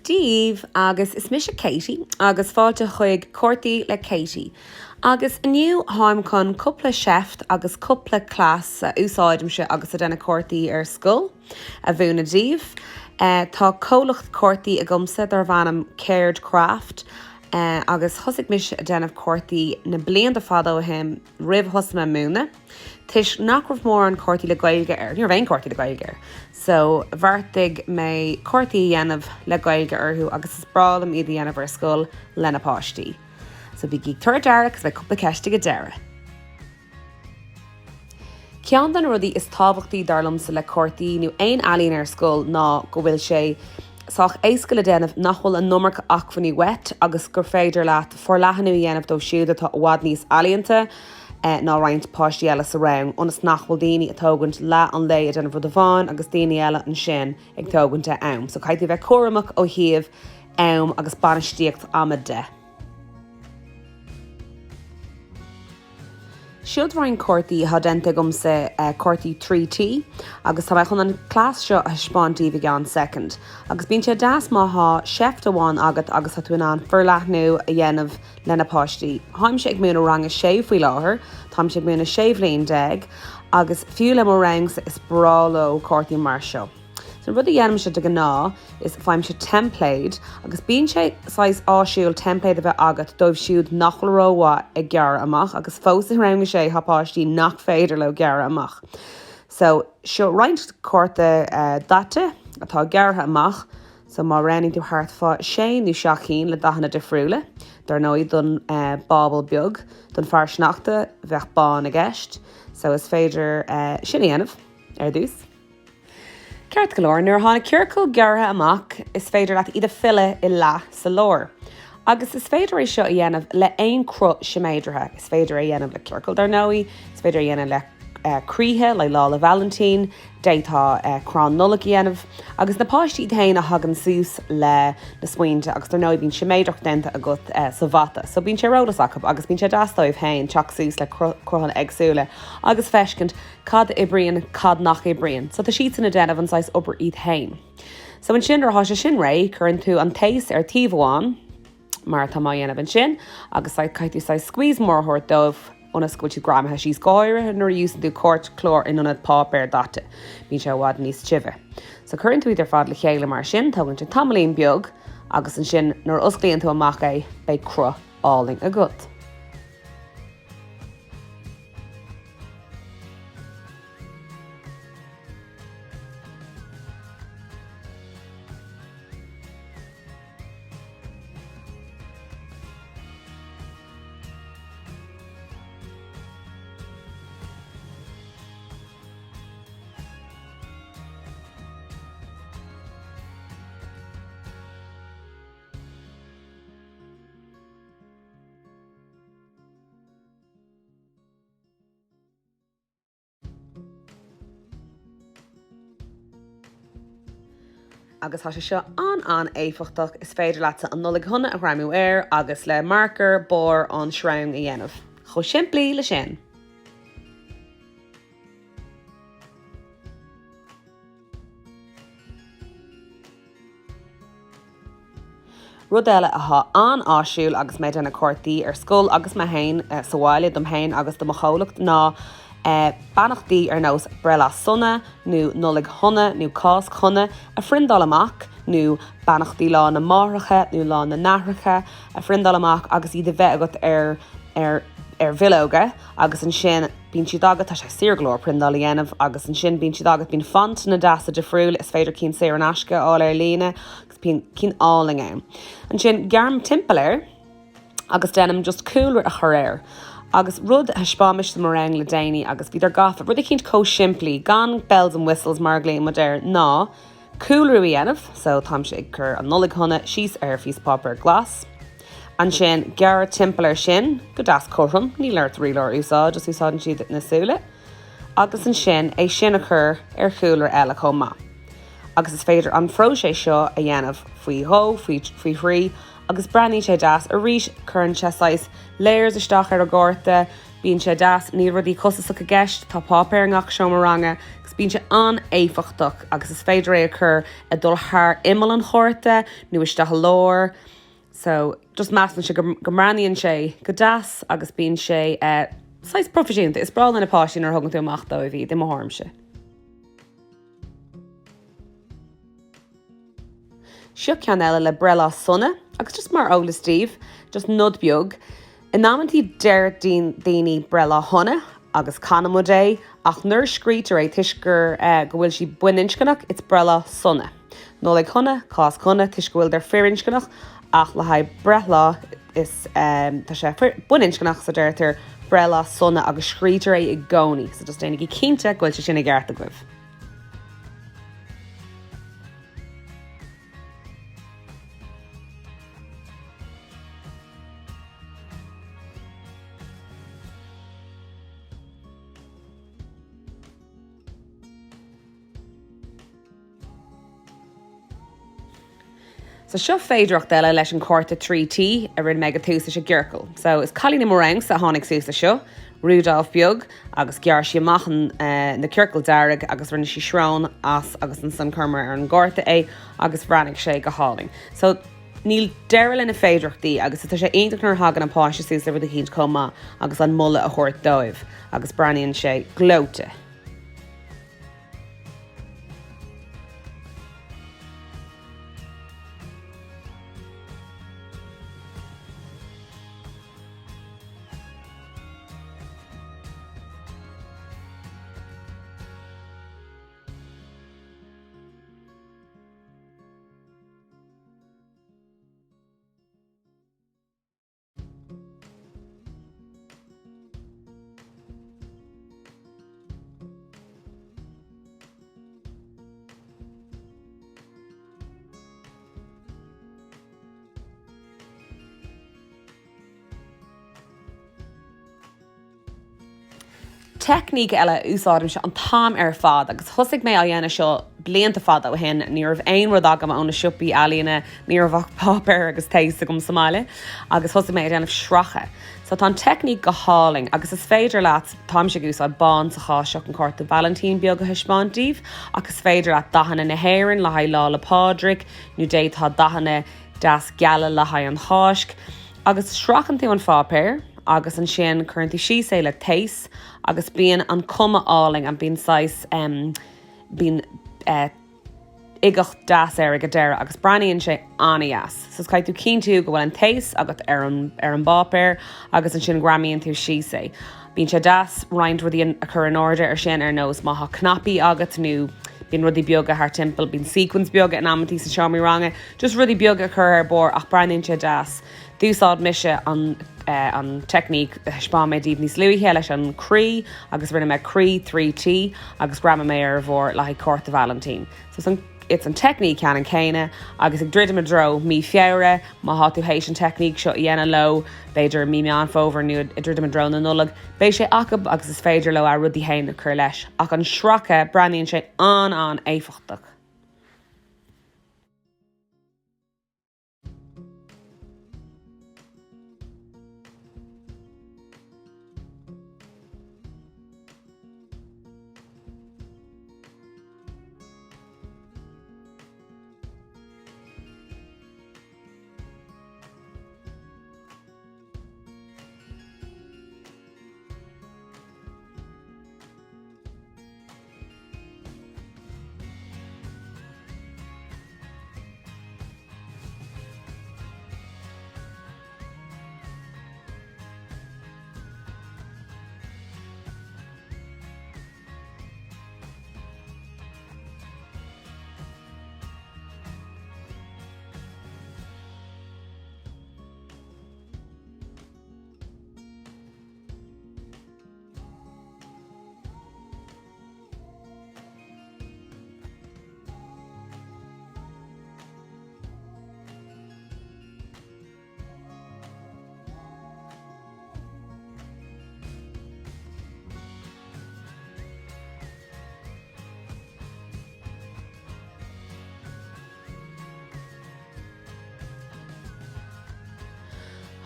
Díomh agus is mis Katie agus fáilte chuig Cártaí le Katie. Agus iniu háim chun cúpla seft agus cúpla clás úsáidimse agus a denna Cártaí ar scoil a bhúna díomh. Tá cólacht Cártaí a gomsa ar bhanam Caird Craft agus thosig mis a denmh Cártaí na blian de fada ó him ribh hosma múna. Tis nach rah mór an Cártaí le Gaeilge níor bhain Cártaí le Gaeilge. So bharrtaigh mé Cártaí dhéanamh le Gaeilge orthú agus is brálam iad dhéanamh ar scoil lena páistí. So bhí gig tuair deara agus bheith cúpla ceiste go deara. Ceann den rudaí is tábhachtaí darlamsa le Cártaí nó aon ealaíonn ar scoil ná go bhfuil sé sách éascail a déanamh nach bhfuil an numarcha achmhaí wet agus gur féidir leat forleathanú dhéanamh dó siúd atá bhád níos ealaíonta ná roinnt páistí eile sa rang, onas nach bhfuil daoine a tógant le an lé a déanamh rud a bháin agus daoine eile an sin ag tóganta ann. So caiithí bheith cuaireamach ó thaobh ann agus banistíocht amad de. Siúd bhrainn Cártaí hadenta gomsa Cártaí 3T agus tá chun an clás seo a hispáintí bhí gan second. Agus bíonn sé deas mátha seft amháin agat agus hatúin an forleathnú a dhéanamh lena páistí. Táim sé ag múna rang a séh faoi láthair, táim sé ag múna séhlíon deag agus fiú le rangs is bráló Cártaí mar seo. So rud a dhéanam se de gná is fáim se template agus bíonn sé sais áisiúil template a bheith agat dóibh siúd nach róha ag gearr amach agus fós a rang sé hapáistí nach féidir le gearr amach. So seo roinnt cárta date atá gearrtha amach, so má ranning tú hart fá sé nó seachín le dahanana difriúla, dar nóid don bábal beag don farsneachta bheith bán a gceist, so is féidir sin dhéanamh ar dús. Ceart go leor, nuair tháinig cearcail gearrtha amach is féidir leat iad a fille i leath sa leor. Agus is féidir é seo a dhéanamh le aon crut siméidretha. Is féidir é dhéanamh le cearcail darnóí, is féidir é dhéanamh le críthe le lá le Valentín, détá crán nulach dhéanamh, agus na páistí thain a hagan sús le na smaointe agus darnóí bíonn siméidreacht denta a gut sa bhata. So bíonn sé rólas acu agus bíonn sé dastóibh hain teach sús le cruthan agsúla agus feiscint cad ibrion cad nach ibrion. So tá siad sanna déanamh an sais obair iad hain. So an sin arthá sé sin ré chuann tú an taos ar tíomháin mar tá má dhéanamh an sin agus caiithú sa squeeze mór thuirt dómh onas go tú gramathe síos gáire nuair ús tú cuairt chlór in anad pápéir data. Bhíonn sé bhád níos tíbhe. So chuann tú idir fad le chéile mar sin, tágann tú tamlín beag agus an sin nuair osclaíonn tú amach é be cru áling a gut. Agus tá sé seo an éifichtach is féidir leat an nulaigh honna a raimú air agus le marker bór an srang a dhéanamh. Cho siimplí le sin. Rud eile atá an áisiúil agus méid denna Cártaí ar scoil agus me hain sa bháile dom hain agus do mo cholacht ná bannachtaí ar nós brela sunna, nó nulaigh honna, nó cás chunna, a frindal amach, nó bannachtaí lá na máthracha, nó lá na nathracha, a frindal amach agus iad a bheith agat ar bhilóga, agus an sin bíonn siad agat tá sé saor glór prindal dhéanamh agus an sin bíonn siad agat bíonn fant na deasa de friúil is féidir cín sé an asca áil ar lína agus cín áling ann. An sin gearm timpplair agus denam just coolra a choréir. Agus rud a spámis mar rang le daoine agus bhí ar gafa rud a cinint có siimplí gan bells and whistles mar gléim modéir ná coolú dhéanamh, so táim sé chur an nulaigh honna síos ar fís pápar glas. An sin gearr timpplair sin go das chorm, ní leir trílór úsáid just úsáidann siad nasúla. Agus an sin é sin a chur ar chúlar eile chomá. Agus is féidir an fróisé seo a dhéanamh faoi thó, faoi thrí, agus breanaí sé deas a rís chuann sé sais léirs isteach ar a gcárta Bíonn sé das ní rudí cosach a gceist tá pápéir ngach seomaranga, gus bíonn sé an éfachtach agus is féidir é a chur a dul thar imime an chóirte, nu isteach lór. So just meastan sé gomraíonn sé go das agus bíonn sé sais profisiúnta is brala na páisiún ar thugann tú amach dó a bhí d harmse. Seo cean eile le brela sunna, agus just mar óla Steve, just nud beag. In námantí deir daoine brela honna, agus canamó é, ach nuair scrítar é tuisgur go bhfuil si buinscannach, it's brela sunna. Nó le chuna, cás chuna, tuisgur bhfuil der firinscannach, ach le haid brela is tá sé buinscannach sa deirtar brela sunna agus scrítar é I gcónaí, so just déananig cínte gohfuil sé sinna gcearta goibh. So seo féidirach deile leis an Cártaí Trítaí a rinne méid go túsa sé gghearcail. So is Cártaí le Katie sa tháinig súsa seo, Rudolph beag, agus gear si amachchan na cearcail dearg agus rinne si srán as agus an san chumar ar an Gárta é agus bhreanig sé go háling. So níl deire lena féidirachtaí agus tá sé aonach nar hagan an páiste súsa bhd a chéad comá agus an mulla a chuirt dóibh agus breaníonn sé glóte. Technique eile úsáidm se an tám ar fad agus thosaigh mé a dhéana seo blianta fad ó hen ní rah aon rud agam óna siúpaí ealaíonna ní rah pápéir agus téiste gom Somália agus thosaigh mé a déanamh sracha. So tá technique go háling agus is féidir leat tám sé úsáid bán sa chá seach an Cárta Valentín beag go hispáintíh agus féidir leat dahanna na héireann le haid lá le pádric nó détá dahanna das geala le haid an háisc agus srachan tú an fápéir agus an sin currently sí sé le téis agus bíon an cuma áling an bíon sais bíon igach das ar go deire agus braíonn sé anías. So caiith tú cín tú go bhfuil an téis agat ar an bápéir agus an sin gramíonn tú sí sé. Bíonn sé das roiint rudí a chur an order ar sin ar nós má knapi agat nó bíon rudí beaga th timppel, bíon sequence beaga an amtí sa seomí range, just rudí beaga chur ar bór ach braíonn sé das. Dúsáid mise an technique spá mé díobh níos luúithe leis an crí agus rinne me crí 3T agus grama mé ar bhór le Cárta Valentín. So it's an technique cean an céine agus ag ddridim a dro mí feabhra má háú hééis an technique seo dhéana lo beidir mí meán fóver nu i ddridim a dro na nulag. Bééis sé acab agus is féidir le a rudí héin a chur leis ach an sracha braíonn sé an éfachtach.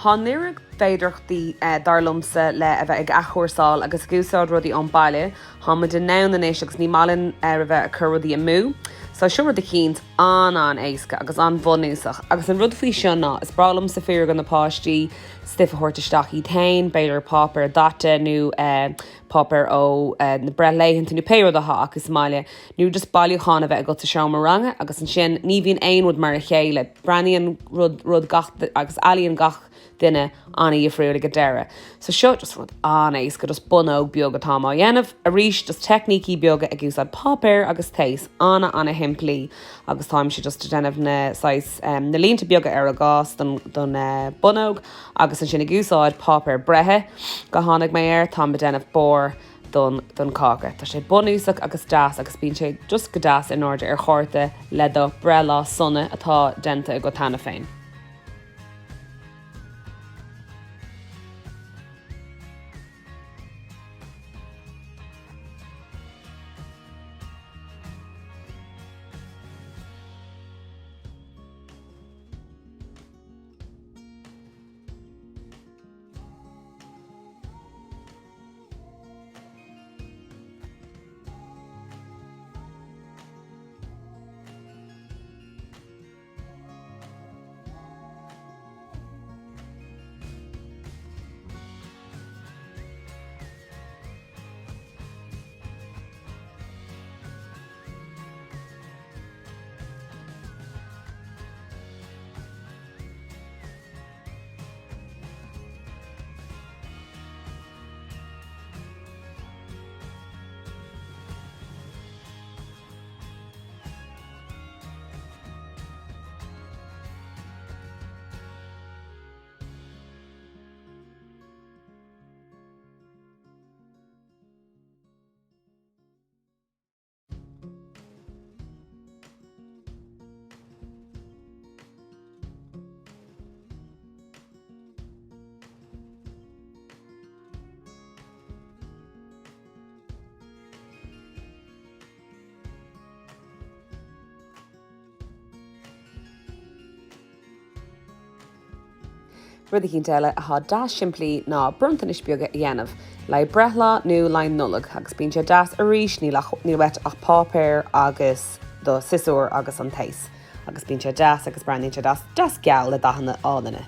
Tá nuair féidirchtaí darlumsa le a bheith ag achúsáil agus gúsáid rudí an baile, Tá mu den nán inis agus ní malin ar a bheith a churúdaí a mú. So siúr de cínt an éasca agus an bhunúsach. Agus an rud faoi seo ná, is bralam sa fear gan na páistí, stifa hortaisteach í tain, beidir pápar data nó pápar ó na breléhananta nó péir a agus máile, nó just bailúchána bheith a go seo mar range, agus an sin ní bhíon aonúd mar a chéile, braíon rud gach agus alíonn gach duine anna dhéofriúla go deire. So seo just rud éis go just bunóg beag atá má dhéanamh, a rís just technící beaga ag úsad pápéir agus tééis anna himplaí agus táim si just déanamh na línta beaga ar a gás don bunóg agus an sin ag úsáid pápéir brethe go tháinig mé ar tá be déanamh bór don cága. Tá sé bunúsach agus deas agus bíonn sé just go deas in order ar chóirta le do brelá sunna atá denta go tanna féin. Rud cinn teile a das siimplí ná bruntanis beaga dhéanamh, le brethla nó le nullag agus bíonn sé das a ríis ní wet ach pápéir agus do sisúr agus an tééis. Agus bíonn sé das agus breíonn sé das geall le dahanana álanna.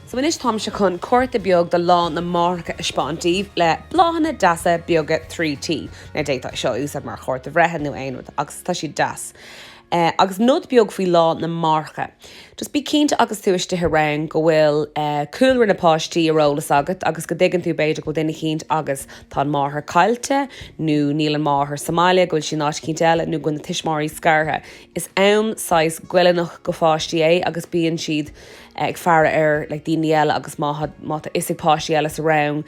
So inis tám se chun cuairta beag de lá na marcha ispáintíh le bláhanna dasa beaga 3T. Na déta seo úsad mar chóirta bhreithe nó aonúd agus tá si das. Agus nód beag faoi lá na marcha. Just bí cínta agus túiste rang go bhfuil coolra na páistí arólas agat agus go ddigann tú beidir go duine cínt agus tá máthair cailte nó níl an máthair Somália go bhfuil sin náis cínt eile nó go na tuismáirí scartha. Is ann sais ghuileanach go fáistí é agus bíonn siad ag fearra ar le daoine eile agus má is ag páistí eile sa rang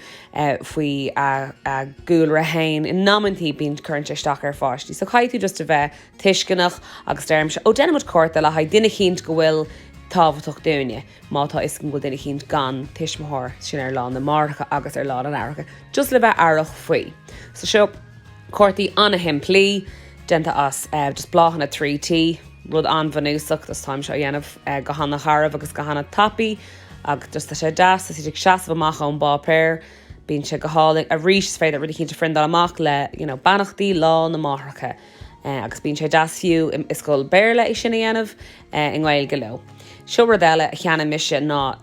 faoi a gúilra hain in námantí bíonn chuint isteach ar fáistí. So chaid tú just a bheith tuiscinnach agus derm se ó denimid cuarta le haid duine cínt go bhfuil tábhaach duine mátá is go bhfuil duine cínt gan tuismthir sin ar lá na marcha agus ar lá an aircha just le bheith airach faoi. So seo cuartaí anna himplí denta as just bláhanna 3T rud an bhanúsach das táim seo dhéanamh go hána charmh agus go hána tapaí agus just sé das is ag seaamh amach an bá péir bíonn se go hálaigh a rís féidir rudí cinnte frindal amach le banachtaí lá na marcha agus bíonn sé das fiú is sscoil béirle is sinna dhéanamh in ghail go leo. Seo eile cheanna mise ná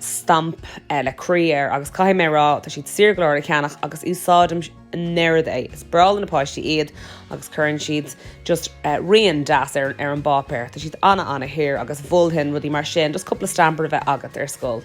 stamp le críir agus cai mé rá tá siad siirglóir a cheannach agus úsáidm neird é. Is brail na páistí iad agus chuann siad just rion das ar an bápéir. Tá siad anna hir agus bhulthin rudí mar sin, just cúpla stampar a bheith agat ar scóil.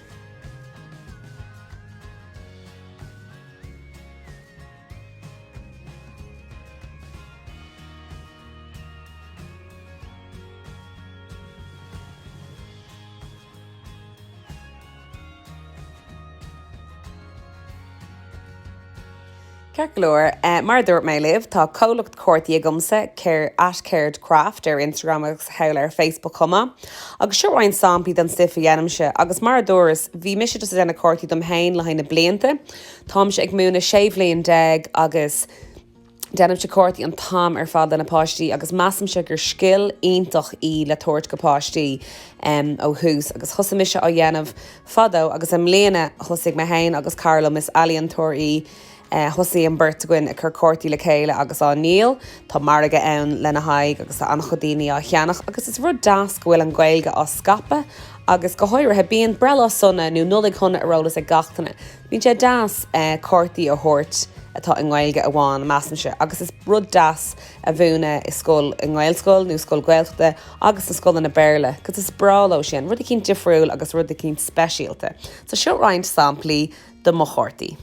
Ceirlóir mar dúirt mé libh tá cólacht Cártaí agamsa céir @caird craft ar Instagram agus heil ar Facebook chuma. Agus seoráin sampaí den stifa dhéanamse agus mar dúras bhí mise just denna Cártaí dom hain le haine blianta. Tám se ag múna 6 10 agus denm se Cártaí an tam ar fad na páistí agus massam se gur skill iontach í le tuairt go páistí ó hús agus thosa mise á dhéanamh fadó agus am léana thosaigh me hain agus Carla Miss Alíon Tuairí thosaí an burt goin a chur Cártaí le chéile agus á níl, tá marga ann lena haig agus tá anchodíine á cheannach agus is rud das gohfuil an gailge á scape agus go háirithe bíon brela sunna nó nulig chuna arólas ag gachtainna. Bhín sé das Cártaí a thuirt atá an gailge a bháin measanse agus is rud das a bhúna i scóil in Gaelscoil nó scóil Gaeltachta agus na scóil na Béarla, cos is bráló sin, rud a cín difriúil agus rud a cín speisialta. Tá seo roiint samplaí do mo Cártaí.